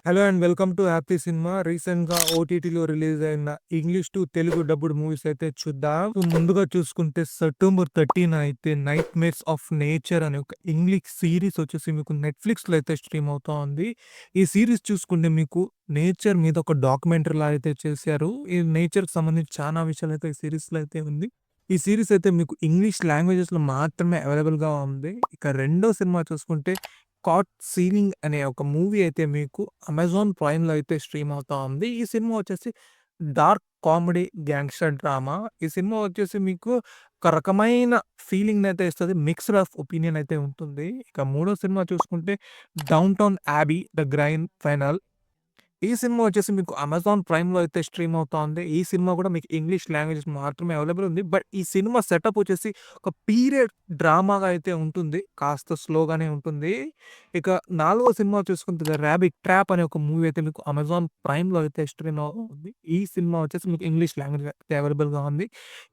Hello and welcome to happy cinema. రీసెంట్‌గా ఓటీటీలో release అయిన English to Telugu dubbed movies అయితే చూద్దాం. ముందుగా చూసుకుంటే సెప్టెంబర్ 13 అయితే 'నైట్ మేర్స్ ఆఫ్ నేచర్' అనే ఒక ఇంగ్లీష్ సీరీస్ వచ్చేసి మీకు నెట్‌ఫ్లిక్స్‌లో అయితే స్ట్రీమ్ అవుతా ఉంది. ఈ సీరీస్ చూసుకుంటే మీకు నేచర్ మీద ఒక డాక్యుమెంటరీలా అయితే చేశారు. ఈ నేచర్‌కి సంబంధించి చాలా విషయాలైతే ఈ సీరీస్‌లో అయితే ఉంది. ఈ సీరీస్ అయితే మీకు ఇంగ్లీష్ లాంగ్వేజెస్‌లో మాత్రమే అవైలబుల్‌గా ఉంది. ఇక రెండో సినిమా చూసుకుంటే 'కాట్ సీలింగ్' అనే ఒక మూవీ అయితే మీకు అమెజాన్ ప్రైమ్‌లో అయితే స్ట్రీమ్ అవుతా ఉంది. ఈ సినిమా వచ్చేసి డార్క్ కామెడీ గ్యాంగ్‌స్టర్ డ్రామా. ఈ సినిమా వచ్చేసి మీకు ఒక రకమైన ఫీలింగ్‌నైతే ఇస్తది. మిక్స్డ్ ఆఫ్ ఒపీనియన్ అయితే ఉంటుంది. ఇక మూడో సినిమా చూసుకుంటే 'down town Abby: the grind final'. ఈ సినిమా వచ్చేసి మీకు అమెజాన్ ప్రైమ్‌లో అయితే స్ట్రీమ్ అవుతా ఉంది. ఈ సినిమా కూడా మీకు ఇంగ్లీష్ లాంగ్వేజెస్ మాత్రమే అవైలబుల్ ఉంది. బట్ ఈ సినిమా సెటప్ వచ్చేసి ఒక పీరియడ్ డ్రామాగా అయితే ఉంటుంది. కాస్త స్లోగానే ఉంటుంది. ఇక నాలుగో సినిమా చూసుకుంటే 'ద ర్యాబిట్ ట్రాప్' అనే ఒక మూవీ అయితే మీకు అమెజాన్ ప్రైమ్‌లో అయితే స్ట్రీమ్ అవుతుంది. ఈ సినిమా వచ్చేసి మీకు ఇంగ్లీష్ లాంగ్వేజ్ అయితే అవైలబుల్‌గా ఉంది.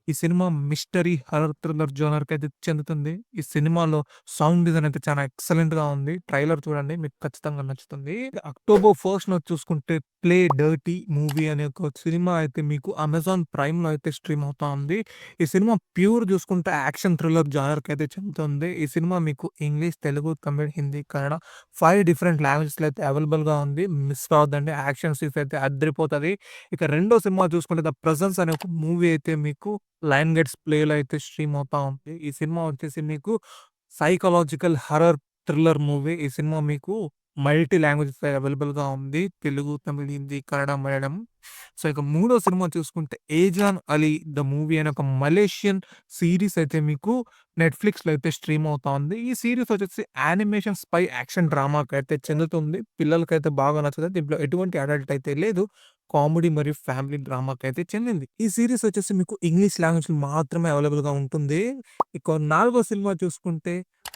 ఈ సినిమా మిస్టరీ, హారర్, థ్రిల్లర్ జోనర్‌కి అయితే చెందుతుంది. ఈ సినిమాలో సౌండ్ డిజైన్ అయితే చాలా ఎక్సలెంట్‌గా ఉంది. ట్రైలర్ చూడండి మీకు ఖచ్చితంగా నచ్చుతుంది. అక్టోబర్ 1న చూసుకుంటే 'ప్లే డర్టీ' మూవీ అనే ఒక సినిమా అయితే మీకు అమెజాన్ ప్రైమ్‌లో అయితే స్ట్రీమ్ అవుతా ఉంది. ఈ సినిమా ప్యూర్ చూసుకుంటే యాక్షన్ థ్రిల్లర్ జానర్‌కి అయితే చెందుతుంది. ఈ సినిమా మీకు ఇంగ్లీష్, తెలుగు, తమిళ్, హిందీ, కన్నడ 5 డిఫరెంట్ లాంగ్వేజెస్‌లో అయితే అవైలబుల్‌గా ఉంది. మిస్ అవ్వద్దండి. యాక్షన్ సీన్స్ అయితే అదిరిపోతది. ఇక రెండో సినిమా చూసుకుంటే 'ద ప్రెజెన్స్' అనే ఒక మూవీ అయితే మీకు లయన్ గేట్స్ ప్లేలో అయితే స్ట్రీమ్ అవుతా ఉంది. ఈ సినిమా వచ్చేసి మీకు సైకలాజికల్ హారర్ థ్రిల్లర్ మూవీ. ఈ సినిమా మీకు మల్టీ లాంగ్వేజెస్ అవైలబుల్‌గా ఉంది. తెలుగు, తమిళ్, హిందీ, కన్నడ, మలయాళం. సో, ఇక మూడో సినిమా చూసుకుంటే 'ఏజాన్ అలీ ద మూవీ' అనే ఒక మలేషియన్ సీరీస్ అయితే మీకు నెట్‌ఫ్లిక్స్‌లో అయితే స్ట్రీమ్ అవుతా ఉంది. ఈ సీరీస్ వచ్చేసి యానిమేషన్ స్పై యాక్షన్ డ్రామాకైతే చెందుతుంది. పిల్లలకైతే బాగా నచ్చుతది. దీంట్లో ఎటువంటి అడల్ట్ అయితే లేదు. కామెడీ మరియు ఫ్యామిలీ డ్రామాకైతే చెందింది. ఈ సీరీస్ వచ్చేసి మీకు ఇంగ్లీష్ లాంగ్వేజ్‌లో మాత్రమే అవైలబుల్‌గా ఉంటుంది. ఇక నాలుగో సినిమా చూసుకుంటే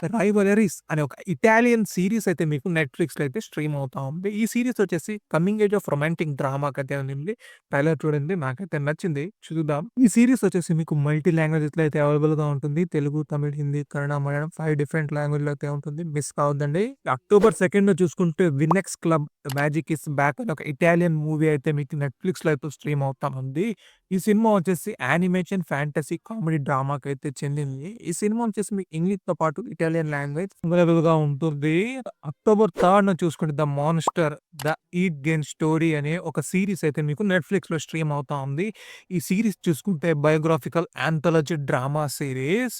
'రైవలరీస్' అనే ఒక ఇటాలియన్ సీరీస్ అయితే మీకు నెట్‌ఫ్లిక్స్‌లో అయితే స్ట్రీమ్ అవుతా ఉంది. ఈ సీరీస్ వచ్చేసి కమింగ్ ఏజ్ ఆఫ్ రొమాంటిక్ డ్రామాకైతే ఉంది. ట్రైలర్ చూడండి నాకైతే నచ్చింది. చూద్దాం. ఈ సీరీస్ వచ్చేసి మీకు మల్టీ లాంగ్వేజెస్‌లో అయితే అవైలబుల్‌గా ఉంటుంది. తెలుగు, తమిళ్, హిందీ, కన్నడ, మలయాళం 5 డిఫరెంట్ లాంగ్వేజ్‌లో అయితే ఉంటుంది. మిస్ కావద్దండి. అక్టోబర్ 2 చూసుకుంటే 'Winx club: the magic is back' అనే ఒక ఇటాలియన్ మూవీ అయితే మీకు నెట్‌ఫ్లిక్స్‌లో అయితే స్ట్రీమ్ అవుతా ఉంది. ఈ సినిమా వచ్చేసి యానిమేషన్, ఫ్యాంటసీ, కామెడీ డ్రామాకైతే చెందింది. ఈ సినిమా వచ్చేసి మీకు ఇంగ్లీష్‌తో పాటు ఇటాలియన్ లాంగ్వేజ్ అవైలబుల్‌గా ఉంటుంది. అక్టోబర్ 3న చూసుకుంటే 'the monster: the eat game story' అనే ఒక సీరీస్ అయితే మీకు నెట్‌ఫ్లిక్స్‌లో స్ట్రీమ్ అవుతా ఉంది. ఈ సీరీస్ చూసుకుంటే బయోగ్రాఫికల్ యాంథాలజీ డ్రామా సీరీస్.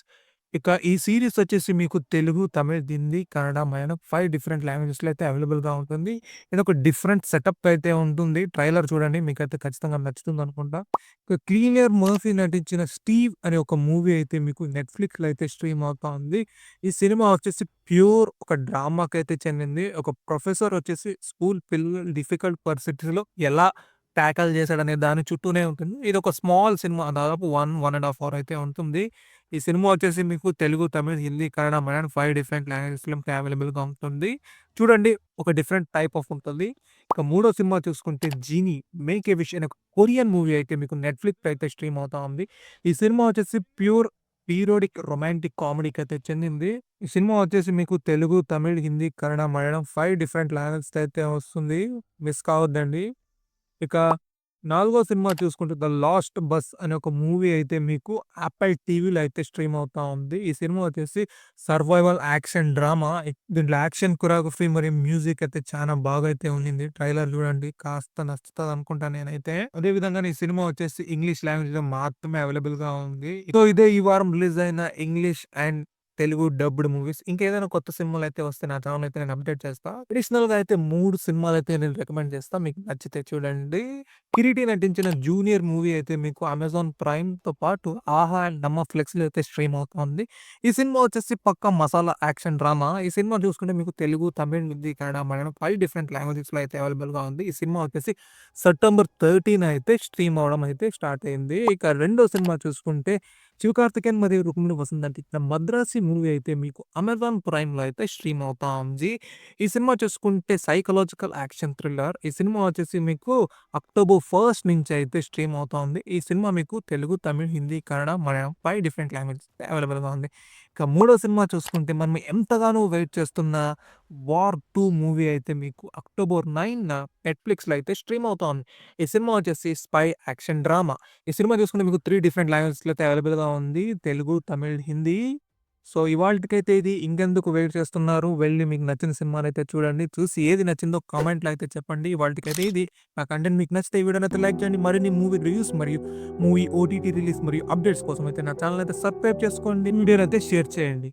ఇక ఈ సీరీస్ వచ్చేసి మీకు తెలుగు, తమిళ్, హిందీ, కన్నడ, మలయాళం 5 డిఫరెంట్ లాంగ్వేజెస్‌లో అయితే అవైలబుల్‌గా ఉంటుంది. ఇదొక డిఫరెంట్ సెటప్ అయితే ఉంటుంది. ట్రైలర్ చూడండి మీకైతే ఖచ్చితంగా నచ్చుతుందనుకుంటా. ఇక 'కిలియర్ మర్ఫీ' నటించిన 'స్టీవ్' అనే ఒక మూవీ అయితే మీకు నెట్‌ఫ్లిక్స్‌లో అయితే స్ట్రీమ్ అవుతా ఉంది. ఈ సినిమా వచ్చేసి ప్యూర్ ఒక డ్రామాకైతే చెందింది. ఒక ప్రొఫెసర్ వచ్చేసి స్కూల్ పిల్లలు డిఫికల్ట్ పరిస్థితుల్లో ఎలా టాకిల్ చేశాడనే దాని చుట్టూనే ఉంటుంది. ఇదొక స్మాల్ సినిమా దాదాపు 1 ½ అవర్ అయితే ఉంటుంది. ఈ సినిమా వచ్చేసి మీకు తెలుగు, తమిళ్, హిందీ, కన్నడ, మలయాళం 5 డిఫరెంట్ లాంగ్వేజెస్‌లో అవైలబుల్‌గా ఉంటుంది. చూడండి ఒక డిఫరెంట్ టైప్ ఆఫ్ ఉంటుంది. ఇక మూడో సినిమా చూసుకుంటే 'జీనీ మేక్ ఎ విష్' అనే ఒక కొరియన్ మూవీ అయితే మీకు నెట్‌ఫ్లిక్స్‌లో అయితే స్ట్రీమ్ అవుతా ఉంది. ఈ సినిమా వచ్చేసి ప్యూర్ పీరియాడిక్ రొమాంటిక్ కామెడీకి అయితే చెందింది. ఈ సినిమా వచ్చేసి మీకు తెలుగు, తమిళ్, హిందీ, కన్నడ, మలయాళం 5 డిఫరెంట్ లాంగ్వేజెస్‌తో అయితే వస్తుంది. మిస్ కావద్దండి. ఇక నాలుగో సినిమా చూసుకుంటే 'ద లాస్ట్ బస్' అనే ఒక మూవీ అయితే మీకు యాపిల్ టీవీలో అయితే స్ట్రీమ్ అవుతా ఉంది. ఈ సినిమా వచ్చేసి సర్వైవల్ యాక్షన్ డ్రామా. దీంట్లో యాక్షన్ కొరియోగ్రఫీ మరియు మ్యూజిక్ అయితే చాలా బాగా అయితే ఉండింది. ట్రైలర్ చూడండి కాస్త నచ్చుతదనుకుంటా నేనైతే. అదే విధంగానే ఈ సినిమా వచ్చేసి ఇంగ్లీష్ లాంగ్వేజ్‌లో మాత్రమే అవైలబుల్‌గా ఉంది. సో, ఇదే ఈ వారం రిలీజ్ అయిన English and Telugu dubbed movies. ఇంకేదైనా కొత్త సినిమాలైతే వస్తే నా ఛానెల్ అయితే నేను అప్డేట్ చేస్తా. అడిషనల్‌గా అయితే 3 సినిమాలైతే నేను రికమెండ్ చేస్తా. మీకు నచ్చితే చూడండి. 'కిరీటి' నటించిన 'జూనియర్' మూవీ అయితే మీకు అమెజాన్ ప్రైమ్‌తో పాటు 'ఆహా' అండ్ 'నమ్మ' ఫ్లెక్స్‌లో అయితే స్ట్రీమ్ అవుతుంది. ఈ సినిమా వచ్చేసి పక్కా మసాలా యాక్షన్ డ్రామా. ఈ సినిమా చూసుకుంటే మీకు తెలుగు, తమిళ్, హిందీ, కన్నడ, మలయాళం 5 డిఫరెంట్ లాంగ్వేజెస్‌లో అయితే అవైలబుల్‌గా ఉంది. ఈ సినిమా వచ్చేసి సెప్టెంబర్ 13 అయితే స్ట్రీమ్ అవ్వడం అయితే స్టార్ట్ అయింది. ఇక రెండో సినిమా చూసుకుంటే 'శివకార్తికేయన్' మరియు 'రుక్మిణి వసంత్' నటించిన 'మద్రాసి' మూవీ అయితే మీకు అమెజాన్ ప్రైమ్‌లో అయితే స్ట్రీమ్ అవుతా ఉంది. ఈ సినిమా చూసుకుంటే సైకలాజికల్ యాక్షన్ థ్రిల్లర్. ఈ సినిమా వచ్చేసి మీకు అక్టోబర్ 1 నుంచి అయితే స్ట్రీమ్ అవుతా ఉంది. ఈ సినిమా మీకు తెలుగు, తమిళ్, హిందీ, కన్నడ, మలయాళం 5 డిఫరెంట్ లాంగ్వేజెస్ అవైలబుల్‌గా ఉంది. ఇక మూడో సినిమా చూసుకుంటే మనం ఎంతగానో వెయిట్ చేస్తున్న 'వార్ 2' మూవీ అయితే మీకు అక్టోబర్ 9న నెట్‌ఫ్లిక్స్‌లో అయితే స్ట్రీమ్ అవుతోంది. ఈ సినిమా వచ్చేసి స్పై యాక్షన్ డ్రామా. ఈ సినిమా చూసుకుంటే మీకు 3 డిఫరెంట్ లాంగ్వేజెస్‌లో అయితే అవైలబుల్‌గా ఉంది. తెలుగు, తమిళ్, హిందీ. సో, ఇవాల్టికైతే ఇది. ఇంకెందుకు వెయిట్ చేస్తున్నారు? వెళ్లి మీకు నచ్చిన సినిమానైతే చూడండి. చూసి ఏది నచ్చిందో కామెంట్‌లో అయితే చెప్పండి. ఇవాల్టికైతే ఇది. నా కంటెంట్ మీకు నచ్చితే ఈ వీడియోనైతే లైక్ చేయండి. మరిన్ని మూవీ రివ్యూస్ మరియు మూవీ ఓటీటీ రిలీజ్ మరియు అప్డేట్స్ కోసం అయితే నా ఛానెల్ అయితే సబ్స్క్రైబ్ చేసుకోండి. వీడియోనైతే షేర్ చేయండి.